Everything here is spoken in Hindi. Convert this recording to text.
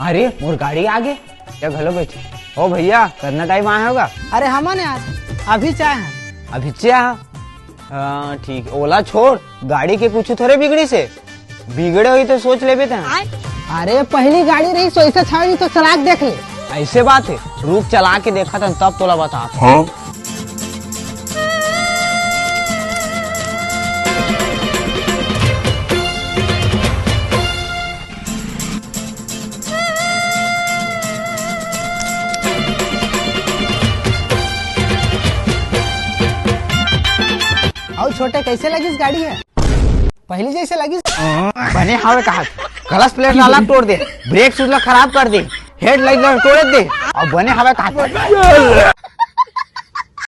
अरे मोर गाड़ी आगे क्या घलो बैठे। ओ भैया करना टाइम आया होगा। अरे हमन यार अभी चाहे हैं। अभी हाँ ठीक, ओला छोड़, गाड़ी के कुछ थोड़े बिगड़ी से, बिगड़े हुई तो सोच ले थे। अरे पहली गाड़ी रही सो ऐसे छाड़ी तो चला के देख ले। ऐसे बात है, रुक चला के देखा था तब तोला बता। हाँ? और छोटे कैसे लगी इस गाड़ी है? पहली जैसे लगी। बने हवे कहा क्लच प्लेट अलग तोड़ दे, ब्रेक शूज खराब कर दे, हेडलाइट तोड़ दे और बने हवे कहा।